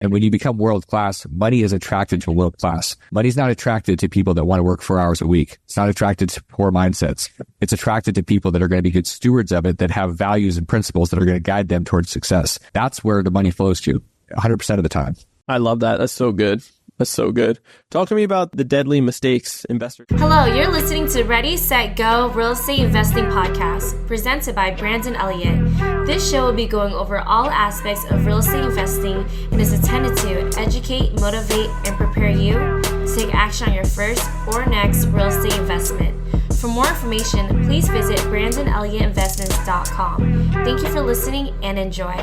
And when you become world class, money is attracted to world class. Money's not attracted to people that want to work 4 hours a week. It's not attracted to poor mindsets. It's attracted to people that are going to be good stewards of it, that have values and principles that are going to guide them towards success. That's where the money flows to 100% of the time. I love that. That's so good. That's so good. Talk to me about the deadly mistakes investors. Hello, you're listening to Ready, Set, Go Real Estate Investing Podcast, presented by Brandon Elliott. This show will be going over all aspects of real estate investing and is intended to educate, motivate, and prepare you to take action on your first or next real estate investment. For more information, please visit BrandonElliottInvestments.com. Thank you for listening and enjoy.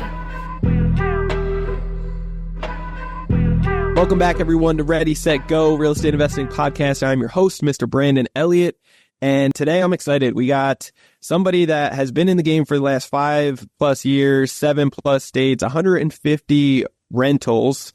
Welcome back, everyone, to Ready, Set, Go Real Estate Investing Podcast. I'm your host, Mr. Brandon Elliott, and today I'm excited. We got somebody that has been in the game for the last 5+ years, 7+ states, 150 rentals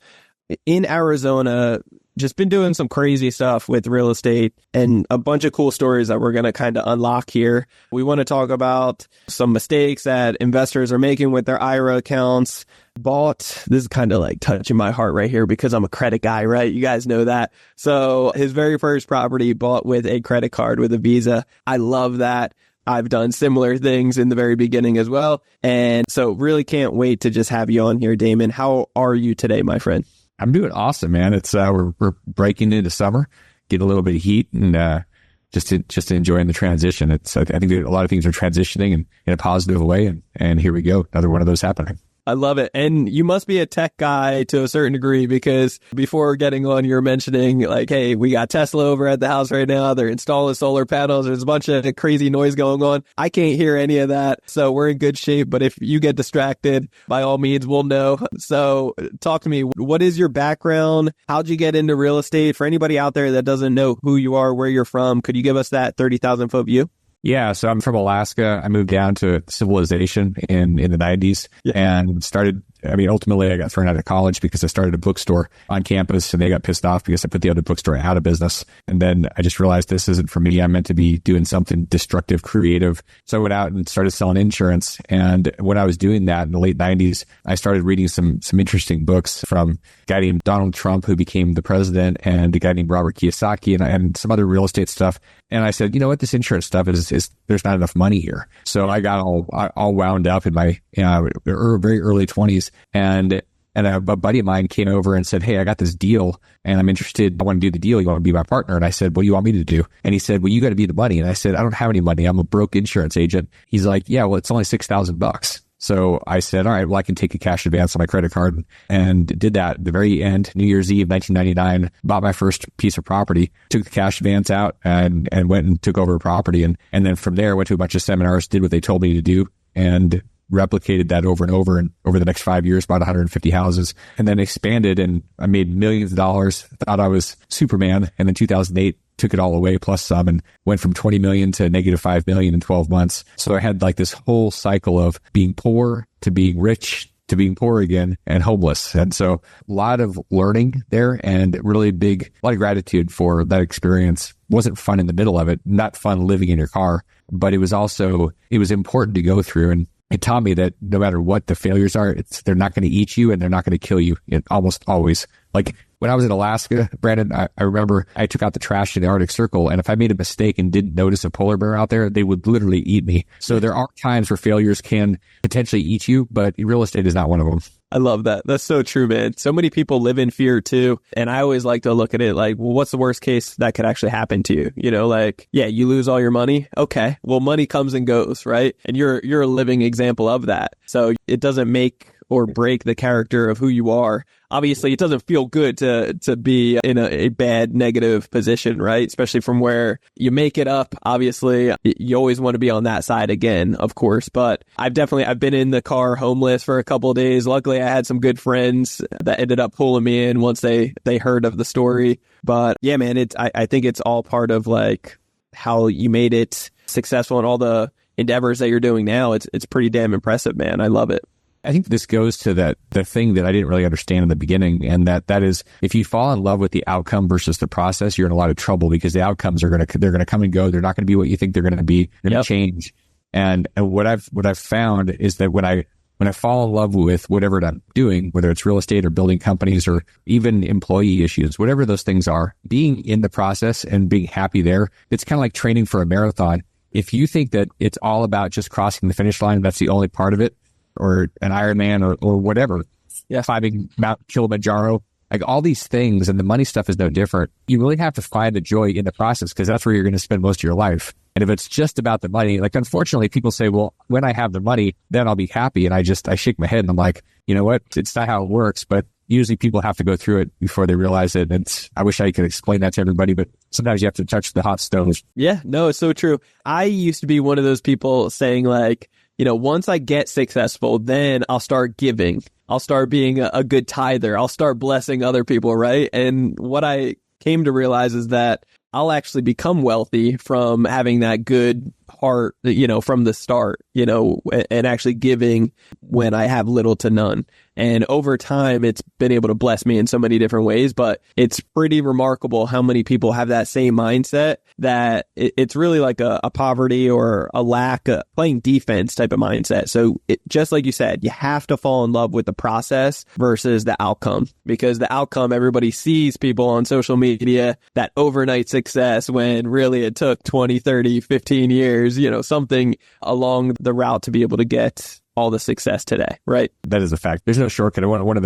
in Arizona, just been doing some crazy stuff with real estate and a bunch of cool stories that we're going to kind of unlock here. We want to talk about some mistakes that investors are making with their IRA accounts. This is kind of like touching my heart right here because I'm a credit guy, right? You guys know that. So his very first property bought with a credit card with a Visa. I love that. I've done similar things in the very beginning as well. And so really can't wait to just have you on here, Damion. How are you today, my friend? I'm doing awesome, man. It's we're breaking into summer, getting a little bit of heat, and just enjoying the transition. I think a lot of things are transitioning in a positive way, and here we go, another one of those happening. I love it. And you must be a tech guy to a certain degree, because before getting on, you were mentioning like, hey, we got Tesla over at the house right now. They're installing solar panels. There's a bunch of crazy noise going on. I can't hear any of that. So we're in good shape. But if you get distracted, by all means, we'll know. So talk to me. What is your background? How'd you get into real estate? For anybody out there that doesn't know who you are, where you're from, could you give us that 30,000 foot view? Yeah, so I'm from Alaska. I moved down to civilization in the 90s and started, ultimately I got thrown out of college because I started a bookstore on campus, and they got pissed off because I put the other bookstore out of business. And then I just realized this isn't for me. I'm meant to be doing something destructive, creative. So I went out and started selling insurance. And when I was doing that in the late 90s, I started reading some interesting books from a guy named Donald Trump, who became the president, and a guy named Robert Kiyosaki, and some other real estate stuff. And I said, you know what, this insurance stuff is there's not enough money here. So I got all wound up in my very early 20s. And a buddy of mine came over and said, hey, I got this deal and I'm interested. I want to do the deal. You want to be my partner? And I said, what do you want me to do? And he said, well, you got to be the money. And I said, I don't have any money. I'm a broke insurance agent. He's like, yeah, well, it's only $6,000. So I said, all right, well, I can take a cash advance on my credit card, and did that at the very end, New Year's Eve, 1999, bought my first piece of property, took the cash advance out and went and took over a property. And then from there, went to a bunch of seminars, did what they told me to do, and replicated that over and over. And over the next 5 years, bought 150 houses, and then expanded, and I made millions of dollars, thought I was Superman. And in 2008, took it all away plus some, and went from 20 million to negative 5 million in 12 months. So I had like this whole cycle of being poor to being rich to being poor again and homeless. And so a lot of learning there, and really a lot of gratitude for that experience. Wasn't fun in the middle of it, not fun living in your car, but it was important to go through. And it taught me that no matter what the failures are, they're not going to eat you and they're not going to kill you. Almost always. Like when I was in Alaska, Brandon, I remember I took out the trash in the Arctic Circle, and if I made a mistake and didn't notice a polar bear out there, they would literally eat me. So there are times where failures can potentially eat you, but real estate is not one of them. I love that. That's so true, man. So many people live in fear too. And I always like to look at it like, well, what's the worst case that could actually happen to you? You know, like, yeah, you lose all your money. Okay. Well, money comes and goes, right? And you're a living example of that. So it doesn't make or break the character of who you are. Obviously, it doesn't feel good to be in a bad, negative position, right? Especially from where you make it up. Obviously, you always want to be on that side again, of course. But I've been in the car homeless for a couple of days. Luckily, I had some good friends that ended up pulling me in once they heard of the story. But yeah, man, I think it's all part of like how you made it successful and all the endeavors that you're doing now. It's pretty damn impressive, man. I love it. I think this goes to the thing that I didn't really understand in the beginning, and that is, if you fall in love with the outcome versus the process, you're in a lot of trouble, because the outcomes they're going to come and go. They're not going to be what you think they're going to be. They're going to change. And what I've found is that when I when I fall in love with whatever I'm doing, whether it's real estate or building companies or even employee issues, whatever those things are, being in the process and being happy there, it's kind of like training for a marathon. If you think that it's all about just crossing the finish line, that's the only part of it, or an Ironman or whatever, climbing Mount Kilimanjaro, like all these things, and the money stuff is no different. You really have to find the joy in the process because that's where you're going to spend most of your life. And if it's just about the money, like unfortunately people say, well, when I have the money, then I'll be happy. And I shake my head and I'm like, you know what? It's not how it works. But usually people have to go through it before they realize it. And I wish I could explain that to everybody, but sometimes you have to touch the hot stove. Yeah, no, it's so true. I used to be one of those people saying like, once I get successful, then I'll start giving. I'll start being a good tither. I'll start blessing other people, right? And what I came to realize is that I'll actually become wealthy from having that good heart, from the start, and actually giving when I have little to none. And over time, it's been able to bless me in so many different ways, but it's pretty remarkable how many people have that same mindset that it's really like a poverty or a lack of playing defense type of mindset. So just like you said, you have to fall in love with the process versus the outcome, because the outcome, everybody sees people on social media, that overnight success, when really it took 20, 30, 15 years, something along the route to be able to get all the success today, right? That is a fact. There's no shortcut. One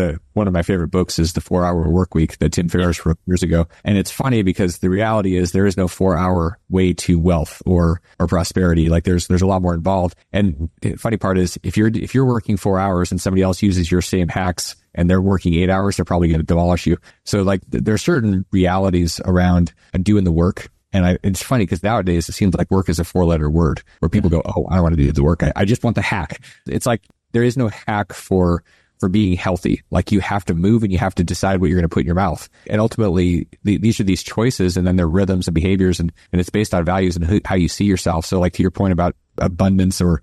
of my favorite books is The 4-Hour Workweek that Tim Ferriss wrote years ago. And it's funny because the reality is there is no 4-hour way to wealth or prosperity. Like there's a lot more involved. And the funny part is if you're working 4 hours and somebody else uses your same hacks and they're working 8 hours, they're probably going to demolish you. So like there are certain realities around doing the work. And it's funny because nowadays it seems like work is a 4-letter word where people go, oh, I don't want to do the work. I just want the hack. It's like there is no hack for being healthy. Like you have to move and you have to decide what you're going to put in your mouth. And ultimately, these are these choices and then they're rhythms and behaviors and it's based on values and how you see yourself. So like to your point about abundance or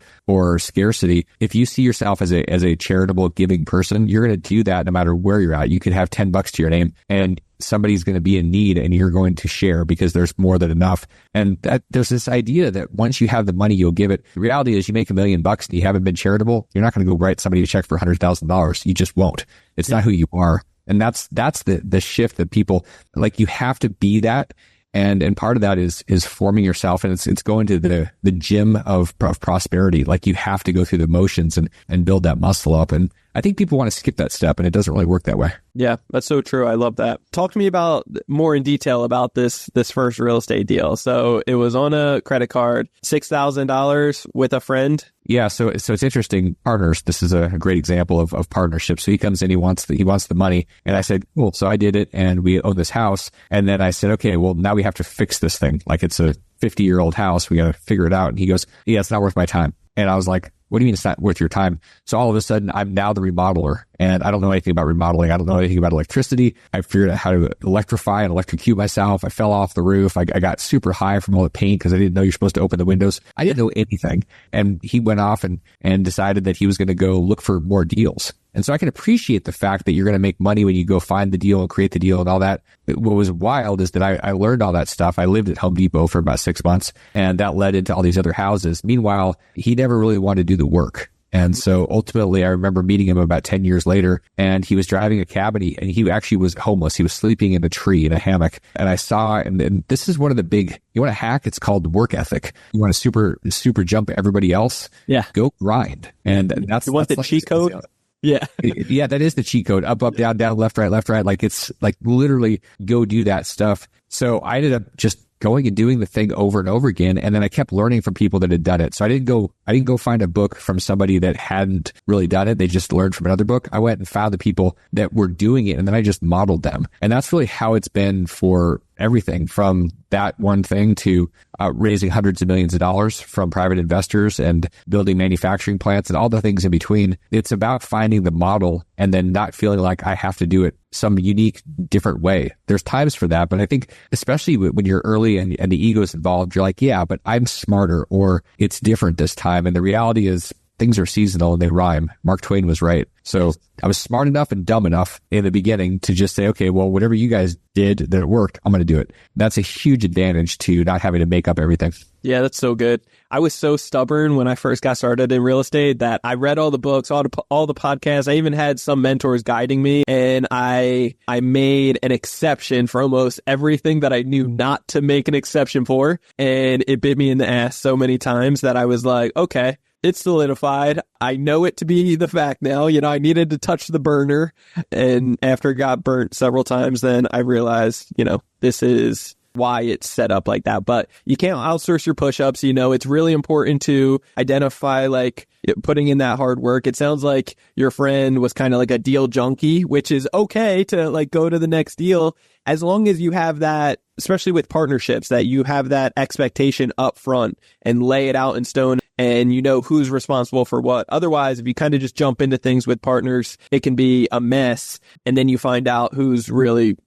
scarcity, if you see yourself as a charitable giving person, you're going to do that no matter where you're at. You could have $10 to your name and somebody's going to be in need and you're going to share because there's more than enough. And that there's this idea that once you have the money, you'll give it. The reality is you make $1 million and you haven't been charitable, you're not going to go write somebody a check for $100,000. You just won't. It's not who you are. And that's the shift that people like. You have to be that. And part of that is forming yourself, and it's going to the gym of prosperity. Like you have to go through the motions and build that muscle up. And I think people want to skip that step, and it doesn't really work that way. Yeah, that's so true. I love that. Talk to me about more in detail about this first real estate deal. So it was on a credit card, $6,000 with a friend. Yeah, so it's interesting. Partners. This is a great example of partnership. So he comes in, he wants the money, and I said, cool. So I did it, and we own this house. And then I said, okay, well now we have to fix this thing. Like it's a 50-year-old house. We got to figure it out. And he goes, yeah, it's not worth my time. And I was like, what do you mean it's not worth your time? So all of a sudden, I'm now the remodeler, and I don't know anything about remodeling. I don't know anything about electricity. I figured out how to electrify and electrocute myself. I fell off the roof. I got super high from all the paint because I didn't know you're supposed to open the windows. I didn't know anything. And he went off and decided that he was going to go look for more deals. And so I can appreciate the fact that you're going to make money when you go find the deal and create the deal and all that. What was wild is that I learned all that stuff. I lived at Home Depot for about 6 months, and that led into all these other houses. Meanwhile, he never really wanted to do the work. And so ultimately, I remember meeting him about 10 years later, and he was driving a cab, and he actually was homeless. He was sleeping in a tree in a hammock. And I saw, and this is one of the big, you want to hack? It's called work ethic. You want to super jump everybody else? Yeah. Go grind. And that's, you want the cheat code? Yeah. Yeah, that is the cheat code. Up, down, left, right. Like it's like literally go do that stuff. So I ended up just going and doing the thing over and over again. And then I kept learning from people that had done it. So I didn't go find a book from somebody that hadn't really done it. They just learned from another book. I went and found the people that were doing it, and then I just modeled them. And that's really how it's been for everything from that one thing to raising hundreds of millions of dollars from private investors and building manufacturing plants and all the things in between. It's about finding the model and then not feeling like I have to do it some unique, different way. There's times for that, but I think especially when you're early and the ego's involved, you're like, yeah, but I'm smarter, or it's different this time. And the reality is things are seasonal and they rhyme. Mark Twain was right. So I was smart enough and dumb enough in the beginning to just say, okay, well, whatever you guys did that worked, I'm going to do it. That's a huge advantage to not having to make up everything. Yeah, that's so good. I was so stubborn when I first got started in real estate that I read all the books, all the podcasts. I even had some mentors guiding me, and I made an exception for almost everything that I knew not to make an exception for. And it bit me in the ass so many times that I was like, okay, it's solidified. I know it to be the fact now. I needed to touch the burner. And after it got burnt several times, then I realized, this is why it's set up like that. But you can't outsource your push-ups. It's really important to identify, like, putting in that hard work. It sounds like your friend was kind of like a deal junkie, which is okay to like go to the next deal as long as you have that, especially with partnerships, that you have that expectation up front and lay it out in stone and who's responsible for what. Otherwise, if you kind of just jump into things with partners, it can be a mess. And then you find out who's really,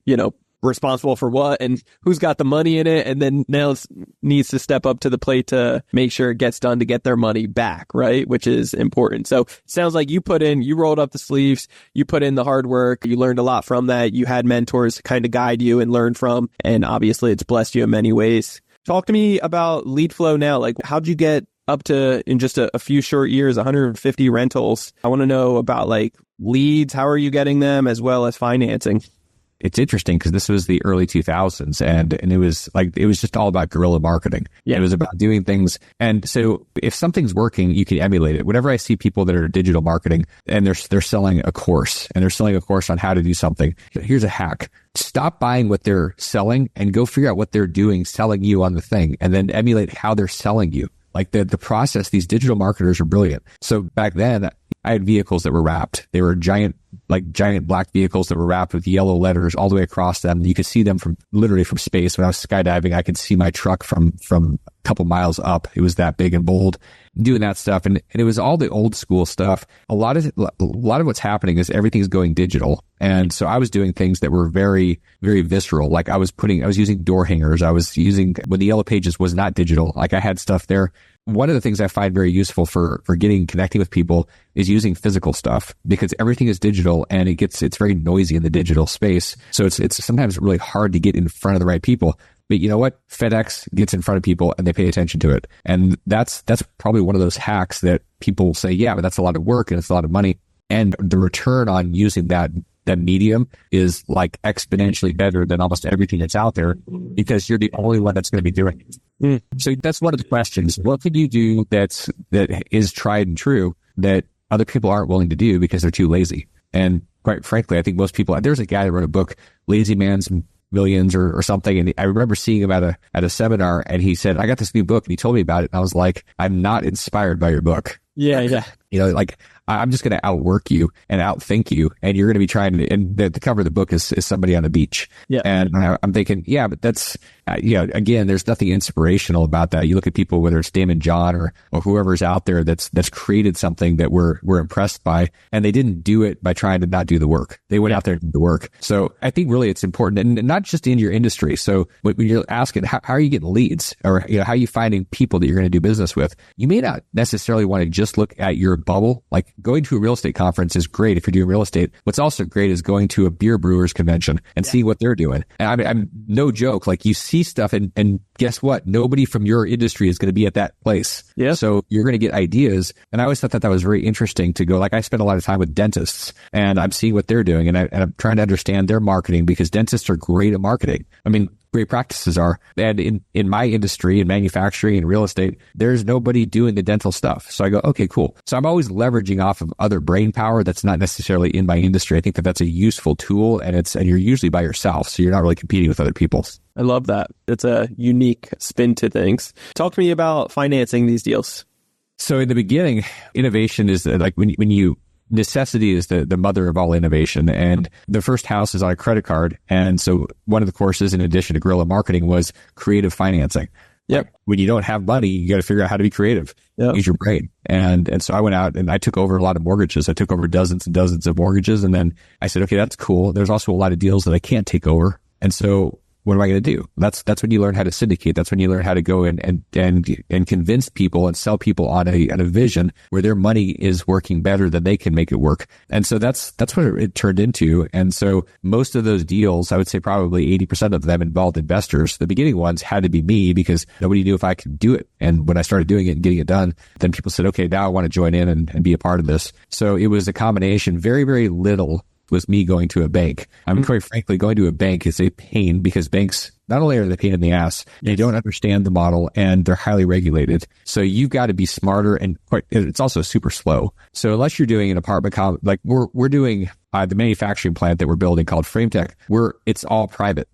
responsible for what and who's got the money in it, and then now needs to step up to the plate to make sure it gets done to get their money back, right? Which is important. So it sounds like you rolled up the sleeves, you put in the hard work, you learned a lot from that, you had mentors to kind of guide you and learn from, and obviously it's blessed you in many ways. Talk to me about lead flow now. Like, how'd you get up to, in just a few short years, 150 rentals? I want to know about like leads. How are you getting them, as well as financing? It's interesting because this was the early 2000s and it was just all about guerrilla marketing. Yeah. It was about doing things. And so if something's working, you can emulate it. Whenever I see people that are digital marketing and they're selling a course on how to do something, here's a hack. Stop buying what they're selling and go figure out what they're doing, selling you on the thing, and then emulate how they're selling you. Like the process, these digital marketers are brilliant. So back then I had vehicles that were wrapped. They were giant black vehicles that were wrapped with yellow letters all the way across them. You could see them literally from space. When I was skydiving, I could see my truck from a couple miles up. It was that big and bold, doing that stuff. And it was all the old school stuff. A lot of what's happening is everything's going digital. And so I was doing things that were very, very visceral. Like I was using door hangers. I was using, when the Yellow Pages was not digital, like I had stuff there. One of the things I find very useful for connecting with people is using physical stuff, because everything is digital and it's very noisy in the digital space. So it's sometimes really hard to get in front of the right people. But you know what? FedEx gets in front of people and they pay attention to it. And that's probably one of those hacks that people say, yeah, but that's a lot of work and it's a lot of money. And the return on using that medium is like exponentially better than almost everything that's out there, because you're the only one that's going to be doing it. So that's one of the questions. What can you do that is tried and true that other people aren't willing to do because they're too lazy? And quite frankly, I think most people, there's a guy that wrote a book, Lazy Man's Millions or something. And I remember seeing him at a seminar, and he said, I got this new book, and he told me about it. And I was like, I'm not inspired by your book. Yeah. Like I'm just going to outwork you and outthink you, and you're going to be trying to, and the cover of the book is somebody on the beach. Yeah. And I'm thinking, yeah, but that's, again, there's nothing inspirational about that. You look at people, whether it's Damion John or whoever's out there that's created something that we're impressed by, and they didn't do it by trying to not do the work. They went out there to do the work. So I think really it's important, and not just in your industry. So when you're asking, how are you getting leads, or how are you finding people that you're going to do business with? You may not necessarily want to just look at your bubble. Like going to a real estate conference is great if you're doing real estate. What's also great is going to a beer brewers convention and seeing what they're doing. And I'm no joke. Like you see stuff, and guess what? Nobody from your industry is going to be at that place. Yeah. So you're going to get ideas. And I always thought that was very interesting to go. Like I spend a lot of time with dentists, and I'm seeing what they're doing, and I'm trying to understand their marketing, because dentists are great at marketing. I mean, great practices are. And in my industry, in manufacturing and real estate, there's nobody doing the dental stuff. So I go, okay, cool. So I'm always leveraging off of other brain power that's not necessarily in my industry. I think that that's a useful tool, and you're usually by yourself, so you're not really competing with other people. I love that. It's a unique spin to things. Talk to me about financing these deals. So in the beginning, innovation is like necessity is the mother of all innovation. And the first house is on a credit card. And so one of the courses, in addition to guerrilla marketing, was creative financing. Yep. Like when you don't have money, you got to figure out how to be creative. Yep. Use your brain. And so I went out and I took over a lot of mortgages. I took over dozens and dozens of mortgages. And then I said, okay, that's cool. There's also a lot of deals that I can't take over. And so what am I going to do? That's when you learn how to syndicate. That's when you learn how to go in and convince people and sell people on a vision where their money is working better than they can make it work. And so that's what it turned into. And so most of those deals, I would say probably 80% of them involved investors. The beginning ones had to be me because nobody knew if I could do it. And when I started doing it and getting it done, then people said, okay, now I want to join in and be a part of this. So it was a combination. Very, very little was me going to a bank. I mean, quite frankly, going to a bank is a pain because banks, not only are they a pain in the ass, they don't understand the model and they're highly regulated. So you've got to be smarter and it's also super slow. So unless you're doing an apartment, like we're doing the manufacturing plant that we're building called FrameTech, it's all private.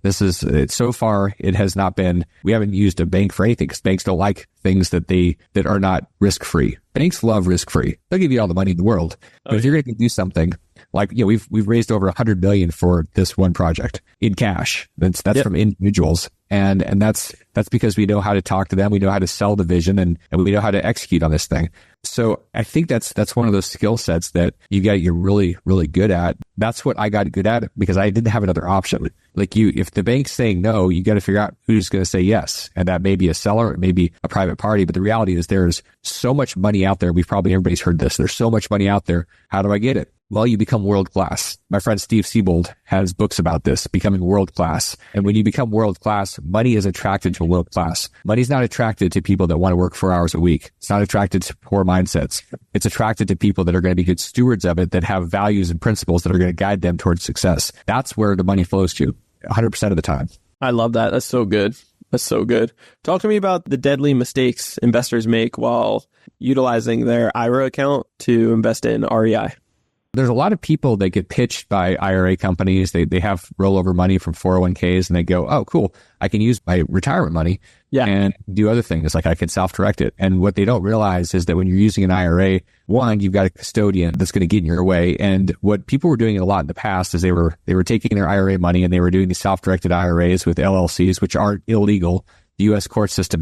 So far, it has not been, we haven't used a bank for anything because banks don't like things that are not risk-free. Banks love risk-free. They'll give you all the money in the world. But if you're going to do something, like, we've raised over $100 million for this one project in cash. That's from individuals. And that's because we know how to talk to them. We know how to sell the vision and we know how to execute on this thing. So I think that's one of those skill sets that you're really, really good at. That's what I got good at because I didn't have another option. Like if the bank's saying no, you got to figure out who's going to say yes. And that may be a seller, it may be a private party. But the reality is there's so much money out there. Everybody's heard this. There's so much money out there. How do I get it? Well, you become world class. My friend Steve Siebold has books about this, becoming world class. And when you become world class, money is attracted to world class. Money's not attracted to people that want to work 4 hours a week. It's not attracted to poor mindsets. It's attracted to people that are going to be good stewards of it, that have values and principles that are going to guide them towards success. That's where the money flows to 100% of the time. I love that. That's so good. That's so good. Talk to me about the deadly mistakes investors make while utilizing their IRA account to invest in REI. There's a lot of people that get pitched by IRA companies. They have rollover money from 401ks and they go, oh, cool, I can use my retirement money and do other things. Like I can self-direct it. And what they don't realize is that when you're using an IRA, one, you've got a custodian that's going to get in your way. And what people were doing a lot in the past is they were taking their IRA money and they were doing these self-directed IRAs with LLCs, which are illegal. The U.S. court system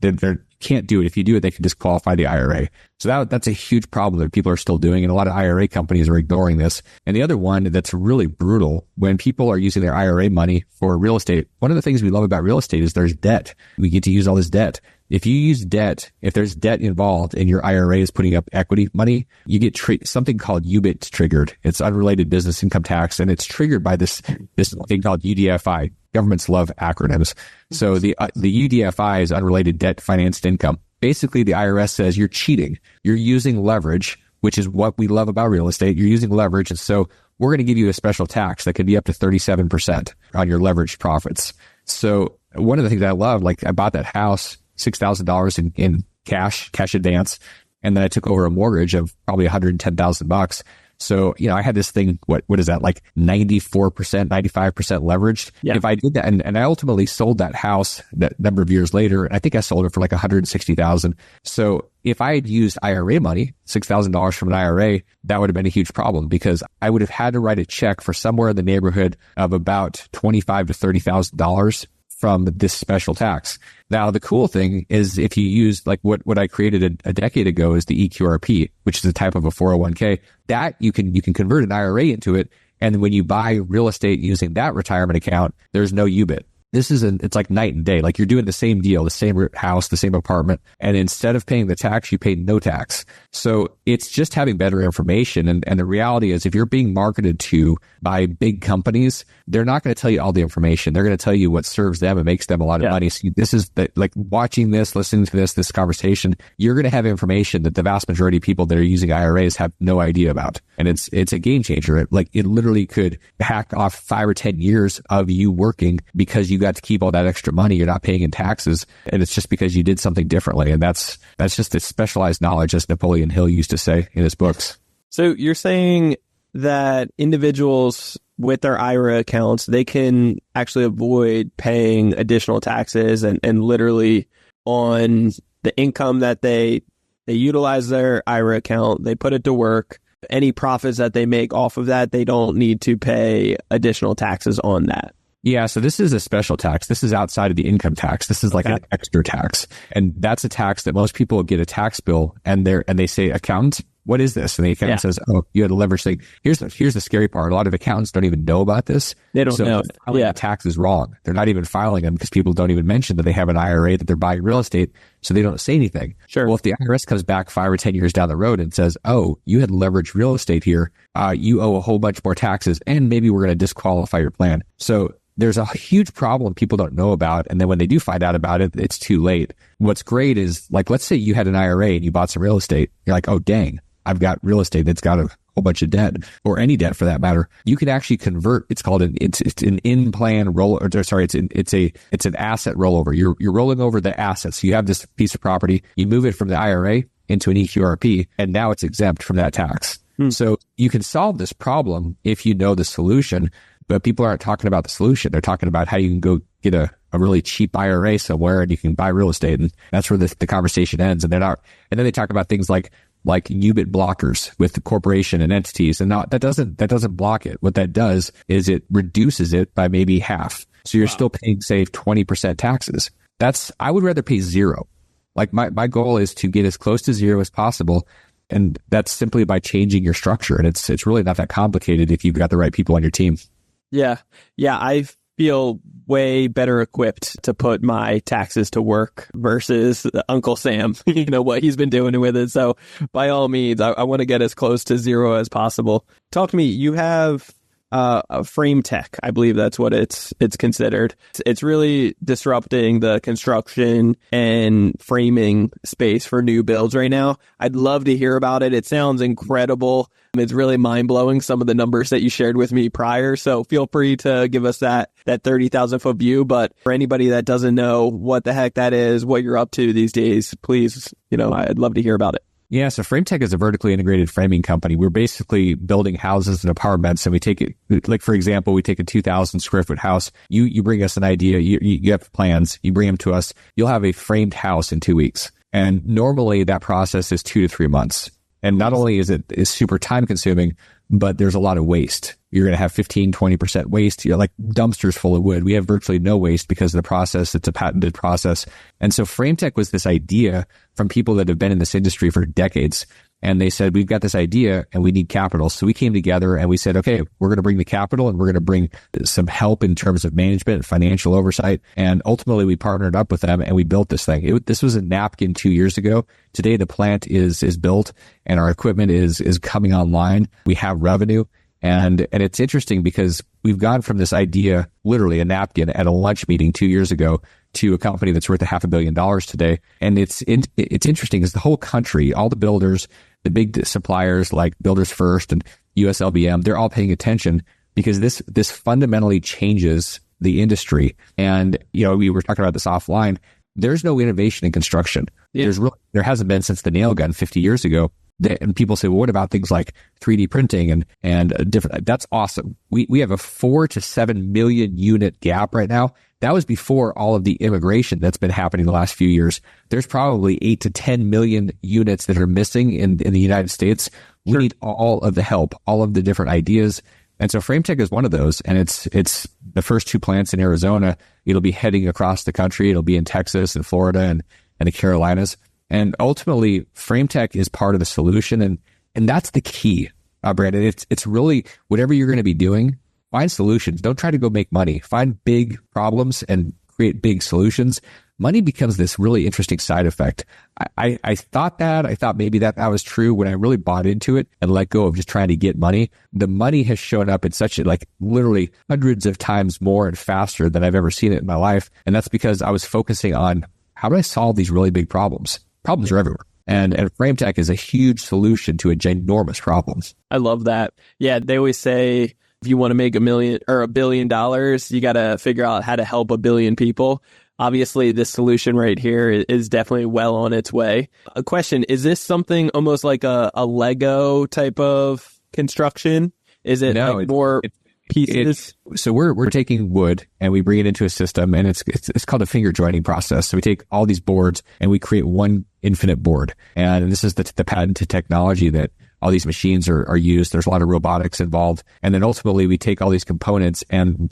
they can't do it. If you do it, they can disqualify the IRA. So that's a huge problem that people are still doing. And a lot of IRA companies are ignoring this. And the other one that's really brutal, when people are using their IRA money for real estate, one of the things we love about real estate is there's debt. We get to use all this debt. If you use debt, if there's debt involved and your IRA is putting up equity money, you get something called UBIT triggered. It's unrelated business income tax. And it's triggered by this thing called UDFI. Governments love acronyms. So the UDFI is unrelated debt financed income. Basically, the IRS says you're cheating. You're using leverage, which is what we love about real estate. You're using leverage. And so we're going to give you a special tax that could be up to 37% on your leveraged profits. So one of the things I love, like I bought that house, $6,000 in cash advance. And then I took over a mortgage of probably $110,000. So, I had this thing, what is that, like 94%, 95% leveraged? Yeah. If I did that, and I ultimately sold that house that number of years later, I think I sold it for like $160,000. So if I had used IRA money, $6,000 from an IRA, that would have been a huge problem because I would have had to write a check for somewhere in the neighborhood of about $25,000 to $30,000 from this special tax. Now, the cool thing is if you use like what I created a decade ago is the EQRP, which is a type of a 401k, that you can convert an IRA into it. And when you buy real estate using that retirement account, there's no UBIT. It's like night and day. Like you're doing the same deal, the same house, the same apartment. And instead of paying the tax, you pay no tax. So it's just having better information. And the reality is if you're being marketed to by big companies, they're not going to tell you all the information. They're going to tell you what serves them and makes them a lot of money. So this is like watching this, listening to this conversation, you're going to have information that the vast majority of people that are using IRAs have no idea about. And it's a game changer. It literally could hack off 5 or 10 years of you working because you got to keep all that extra money you're not paying in taxes. And it's just because you did something differently. And that's just a specialized knowledge, as Napoleon Hill used to say in his books. So you're saying that individuals with their IRA accounts, they can actually avoid paying additional taxes and literally on the income that they utilize their IRA account, they put it to work. Any profits that they make off of that, they don't need to pay additional taxes on that. Yeah, so this is a special tax. This is outside of the income tax. This is like an extra tax. And that's a tax that most people get a tax bill and they say, accountant, what is this? And the accountant says, oh, you had a leverage thing. Here's the scary part. A lot of accountants don't even know about this. They don't know. The tax is wrong. They're not even filing them because people don't even mention that they have an IRA, that they're buying real estate. So they don't say anything. Sure. Well, if the IRS comes back 5 or 10 years down the road and says, oh, you had leveraged real estate here, you owe a whole bunch more taxes, and maybe we're going to disqualify your plan. So there's a huge problem people don't know about. And then when they do find out about it, it's too late. What's great is, like, let's say you had an IRA and you bought some real estate. You're like, oh, dang, I've got real estate that's got a whole bunch of debt, or any debt for that matter. You can actually convert. It's called it's an in-plan roll. It's an asset rollover. You're rolling over the assets. So you have this piece of property. You move it from the IRA into an EQRP, and now it's exempt from that tax. So you can solve this problem if you know the solution. But people aren't talking about the solution. They're talking about how you can go get a really cheap IRA somewhere and you can buy real estate. And that's where the conversation ends. And then they talk about things like UBIT blockers with the corporation and entities. And that doesn't block it. What that does is it reduces it by maybe half. So you're still paying, say, 20% taxes. I would rather pay zero. Like my goal is to get as close to zero as possible. And that's simply by changing your structure. And it's really not that complicated if you've got the right people on your team. Yeah. I feel way better equipped to put my taxes to work versus Uncle Sam, what he's been doing with it. So by all means, I want to get as close to zero as possible. Talk to me. You have a frame tech. I believe that's what it's considered. It's really disrupting the construction and framing space for new builds right now. I'd love to hear about it. It sounds incredible. It's really mind-blowing, some of the numbers that you shared with me prior. So feel free to give us that 30,000 foot view. But for anybody that doesn't know what the heck that is, what you're up to these days, please, I'd love to hear about it. Yeah, so FrameTech is a vertically integrated framing company. We're basically building houses and apartments, and we take it, like, for example, we take a 2,000 square foot house. You bring us an idea, you have plans, you bring them to us, you'll have a framed house in 2 weeks. And normally that process is 2 to 3 months. And not only is super time consuming, but there's a lot of waste. You're going to have 15, 20% waste. You're like dumpsters full of wood. We have virtually no waste because of the process. It's a patented process. And so FrameTech was this idea from people that have been in this industry for decades. And they said, we've got this idea and we need capital. So we came together and we said, okay, we're going to bring the capital and we're going to bring some help in terms of management and financial oversight. And ultimately we partnered up with them and we built this thing. This was a napkin 2 years ago. Today the plant is built and our equipment is coming online. We have revenue. And it's interesting because we've gone from this idea, literally a napkin at a lunch meeting 2 years ago, to a company that's worth $500 million today. And it's interesting because the whole country, all the builders, the big suppliers like Builders First and USLBM, they're all paying attention because this fundamentally changes the industry. And, we were talking about this offline. There's no innovation in construction. Yeah. There hasn't been since the nail gun 50 years ago. And people say, well, what about things like 3D printing and different? That's awesome. We have a 4 to 7 million unit gap right now. That was before all of the immigration that's been happening the last few years. There's probably 8 to 10 million units that are missing in the United States. We need all of the help, all of the different ideas. And so FrameTech is one of those. And it's the first 2 plants in Arizona. It'll be heading across the country. It'll be in Texas and Florida and the Carolinas. And ultimately, FrameTech is part of the solution. And that's the key, Brandon. It's really whatever you're going to be doing, find solutions. Don't try to go make money. Find big problems and create big solutions. Money becomes this really interesting side effect. I thought maybe that was true when I really bought into it and let go of just trying to get money. The money has shown up in such literally hundreds of times more and faster than I've ever seen it in my life. And that's because I was focusing on how do I solve these really big problems? Problems are everywhere. And FrameTech is a huge solution to a ginormous problem. I love that. Yeah, they always say if you want to make $1 million or $1 billion, you got to figure out how to help 1 billion people. Obviously, this solution right here is definitely well on its way. A question, is this something almost like a Lego type of construction? Is it more pieces? So we're taking wood and we bring it into a system, and it's called a finger joining process. So we take all these boards and we create one infinite board. And this is the patented technology that all these machines are used. There's a lot of robotics involved. And then ultimately we take all these components, and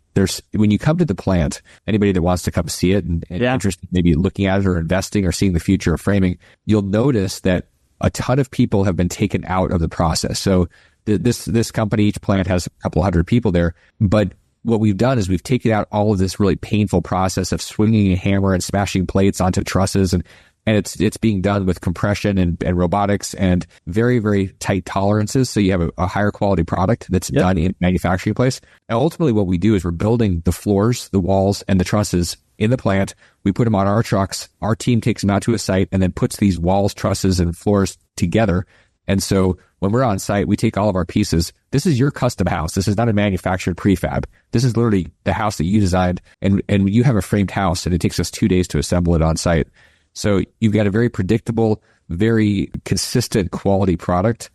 when you come to the plant, anybody that wants to come see it and interested maybe looking at it or investing or seeing the future of framing, you'll notice that a ton of people have been taken out of the process. So this company, each plant has a couple hundred people there, but what we've done is we've taken out all of this really painful process of swinging a hammer and smashing plates onto trusses, and it's being done with compression and robotics and very, very tight tolerances. So you have a higher quality product that's done in manufacturing place. And ultimately what we do is we're building the floors, the walls, and the trusses in the plant. We put them on our trucks. Our team takes them out to a site and then puts these walls, trusses, and floors together. And so when we're on site, we take all of our pieces. This is your custom house. This is not a manufactured prefab. This is literally the house that you designed. And you have a framed house, and it takes us 2 days to assemble it on site. So you've got a very predictable, very consistent quality product,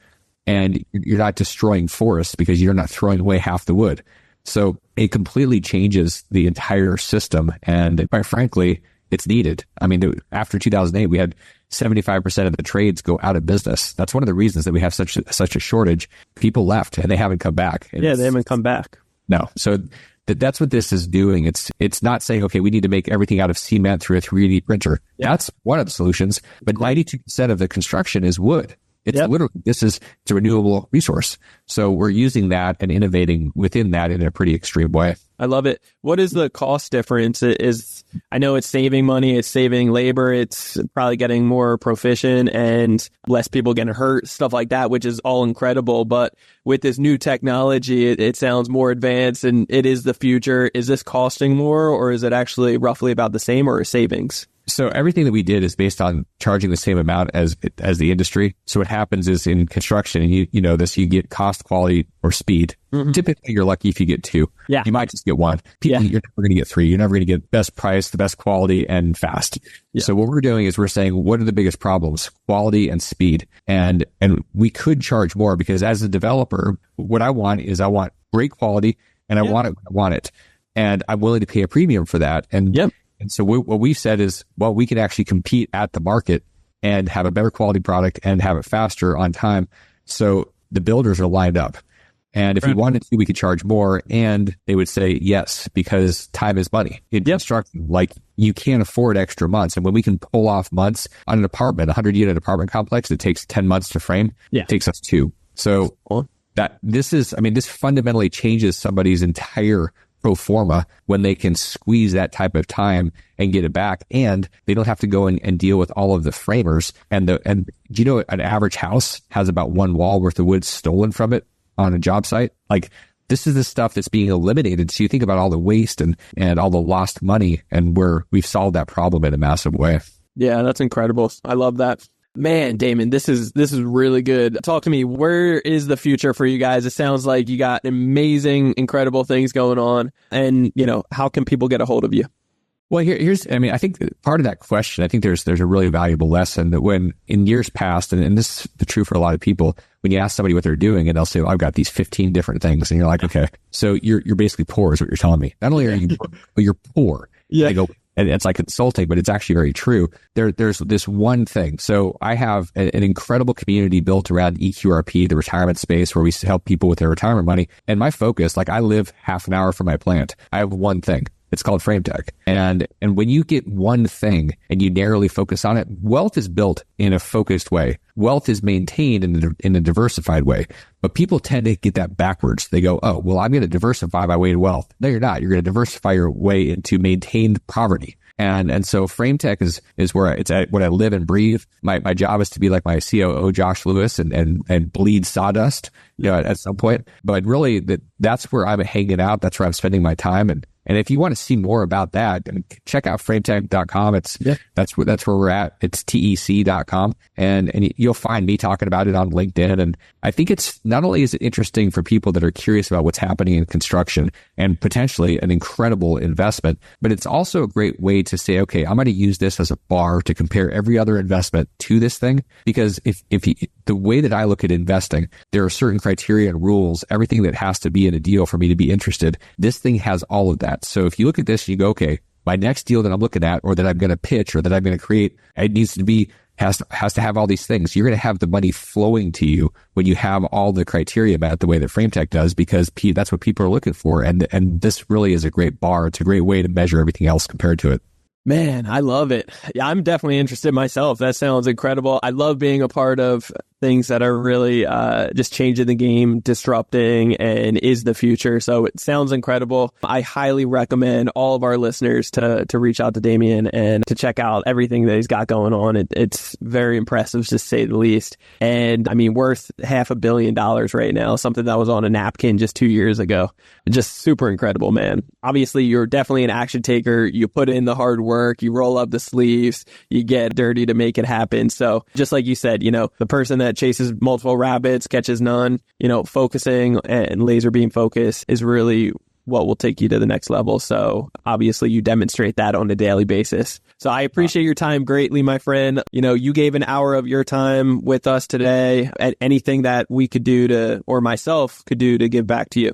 and you're not destroying forests because you're not throwing away half the wood. So it completely changes the entire system. And quite frankly, it's needed. I mean, after 2008, we had 75% of the trades go out of business. That's one of the reasons that we have such a shortage. People left and they haven't come back. They haven't come back. No. So that's what this is doing. It's not saying, okay, we need to make everything out of cement through a 3D printer. Yeah. That's one of the solutions, but 92% of the construction is wood. It's literally, it's a renewable resource. So we're using that and innovating within that in a pretty extreme way. I love it. What is the cost difference? I know it's saving money, it's saving labor, it's probably getting more proficient and less people getting hurt, stuff like that, which is all incredible. But with this new technology, it sounds more advanced and it is the future. Is this costing more, or is it actually roughly about the same, or is So everything that we did is based on charging the same amount as the industry. So what happens is in construction, and you know this, you get cost, quality, or speed. Mm-hmm. Typically, you're lucky if you get 2. Yeah. You might just get 1. You're never going to get 3. You're never going to get best price, the best quality, and fast. Yeah. So what we're doing is we're saying, what are the biggest problems? Quality and speed. And we could charge more, because as a developer, what I want great quality, and I want it when I want it. And I'm willing to pay a premium for that. And so what we've said is, well, we can actually compete at the market and have a better quality product and have it faster on time. So the builders are lined up. And if we wanted to, we could charge more, and they would say yes, because time is money. In construction, like, you can't afford extra months. And when we can pull off months on an apartment, 100-unit apartment complex, it takes 10 months to frame. It takes us 2. So this fundamentally changes somebody's entire pro forma when they can squeeze that type of time and get it back, and they don't have to go and deal with all of the framers. And do you know an average house has about 1 wall worth of wood stolen from it on a job site? Like, this is the stuff that's being eliminated. So you think about all the waste and all the lost money, and we've solved that problem in a massive way. Yeah, that's incredible. I love that. Man, Damion, this is really good. Talk to me. Where is the future for you guys? It sounds like you got amazing, incredible things going on. And, how can people get a hold of you? Well, I think part of that question, I think there's a really valuable lesson that when in years past, and this is true for a lot of people, when you ask somebody what they're doing and they'll say, well, I've got these 15 different things. And you're like, okay, so you're basically poor is what you're telling me. Not only are you poor, but you're poor. Yeah. They go, and it's like insulting, but it's actually very true. There's this one thing. So I have an incredible community built around EQRP, the retirement space, where we help people with their retirement money. And my focus, like, I live half an hour from my plant. I have one thing. It's called FrameTech. And when you get one thing and you narrowly focus on it, wealth is built in a focused way. Wealth is maintained in a diversified way. But people tend to get that backwards. They go, oh, well, I'm going to diversify my way to wealth. No, you're not. You're going to diversify your way into maintained poverty. And so FrameTech is where it's at, what I live and breathe. My job is to be like my COO, Josh Lewis, and bleed sawdust, at some point. But really, that's where I'm hanging out. That's where I'm spending my time. And if you want to see more about that, check out frametech.com. That's where we're at. It's tec.com. And you'll find me talking about it on LinkedIn. And I think it's not only is it interesting for people that are curious about what's happening in construction and potentially an incredible investment, but it's also a great way to say, okay, I'm going to use this as a bar to compare every other investment to this thing. Because the way that I look at investing, there are certain criteria and rules, everything that has to be in a deal for me to be interested. This thing has all of that. So if you look at this and you go, okay, my next deal that I'm looking at, or that I'm going to pitch, or that I'm going to create, it needs to be, has to have all these things. You're going to have the money flowing to you when you have all the criteria met the way that FrameTech does, because that's what people are looking for. And this really is a great bar. It's a great way to measure everything else compared to it. Man, I love it. Yeah, I'm definitely interested myself. That sounds incredible. I love being a part of things that are really just changing the game, disrupting, and is the future. So it sounds incredible. I highly recommend all of our listeners to reach out to Damion and to check out everything that he's got going on. It's very impressive, to say the least. And I mean, worth $500 million right now, something that was on a napkin just 2 years ago. Just super incredible, man. Obviously, you're definitely an action taker. You put in the hard work, you roll up the sleeves, you get dirty to make it happen. So just like you said, the person that chases multiple rabbits, catches none, focusing and laser beam focus is really what will take you to the next level. So obviously you demonstrate that on a daily basis. So I appreciate your time greatly, my friend. You gave an hour of your time with us today. At anything that we could do or myself could do to give back to you.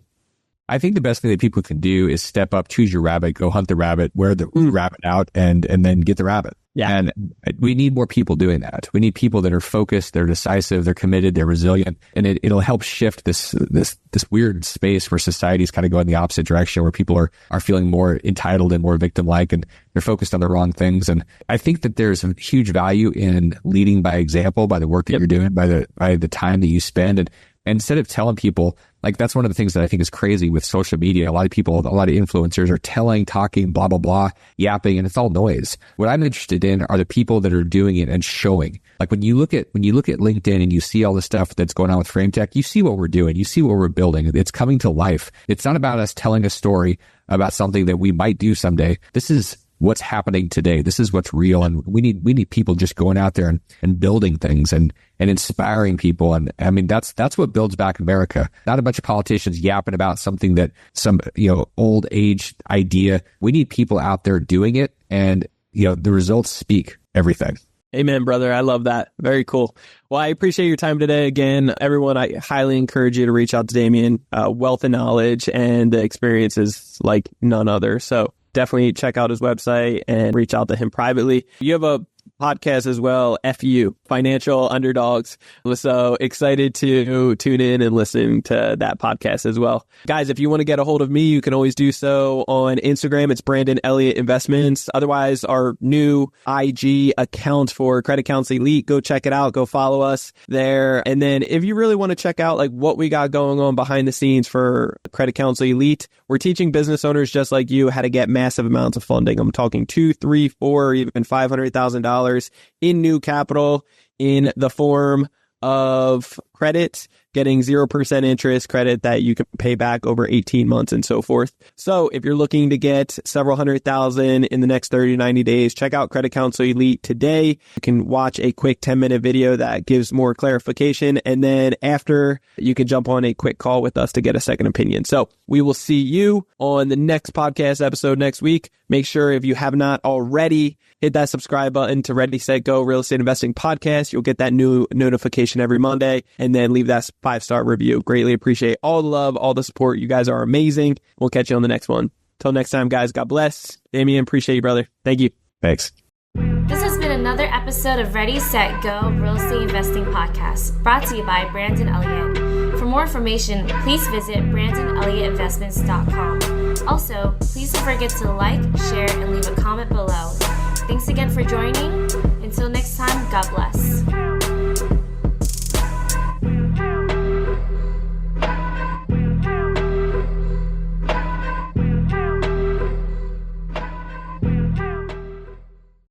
I think the best thing that people can do is step up, choose your rabbit, go hunt the rabbit, wear the rabbit out, and then get the rabbit. Yeah. And we need more people doing that. We need people that are focused, they're decisive, they're committed, they're resilient, and it'll help shift this weird space where society's kind of going the opposite direction, where people are feeling more entitled and more victim-like, and they're focused on the wrong things. And I think that there's a huge value in leading by example, by the work that you're doing, by the time that you spend. And instead of telling people, like, that's one of the things that I think is crazy with social media. A lot of influencers are talking, blah, blah, blah, yapping, and it's all noise. What I'm interested in are the people that are doing it and showing. Like when you look at LinkedIn and you see all the stuff that's going on with FrameTech, you see what we're doing. You see what we're building. It's coming to life. It's not about us telling a story about something that we might do someday. This is what's happening today. This is what's real. And we need people just going out there and building things and inspiring people. And I mean, that's what builds back America. Not a bunch of politicians yapping about something that some, old age idea. We need people out there doing it. And, the results speak everything. Amen, brother. I love that. Very cool. Well, I appreciate your time today. Again, everyone, I highly encourage you to reach out to Damion. Wealth of knowledge and the experience is like none other. So definitely check out his website and reach out to him privately. You have a podcast as well, FU, Financial Underdogs. So excited to tune in and listen to that podcast as well. Guys, if you want to get a hold of me, you can always do so on Instagram. It's Brandon Elliott Investments. Otherwise, our new IG account for Credit Counsel Elite, go check it out. Go follow us there. And then if you really want to check out like what we got going on behind the scenes for Credit Counsel Elite, we're teaching business owners just like you how to get massive amounts of funding. I'm talking $2, $3, $4, or even $500,000 in new capital in the form of credit, getting 0% interest credit that you can pay back over 18 months and so forth. So if you're looking to get several $100,000 in the next 30 to 90 days, check out Credit Counsel Elite today. You can watch a quick 10-minute video that gives more clarification. And then after, you can jump on a quick call with us to get a second opinion. So we will see you on the next podcast episode next week. Make sure if you have not already, hit that subscribe button to Ready, Set, Go Real Estate Investing Podcast. You'll get that new notification every Monday, and then leave that 5-star review. Greatly appreciate all the love, all the support. You guys are amazing. We'll catch you on the next one. Till next time, guys, God bless. Damion, appreciate you, brother. Thank you. Thanks. This has been another episode of Ready, Set, Go Real Estate Investing Podcast, brought to you by Brandon Elliott. For more information, please visit BrandonElliottInvestments.com. Also, please don't forget to like, share, and leave a comment below. Thanks again for joining. Until next time, God bless.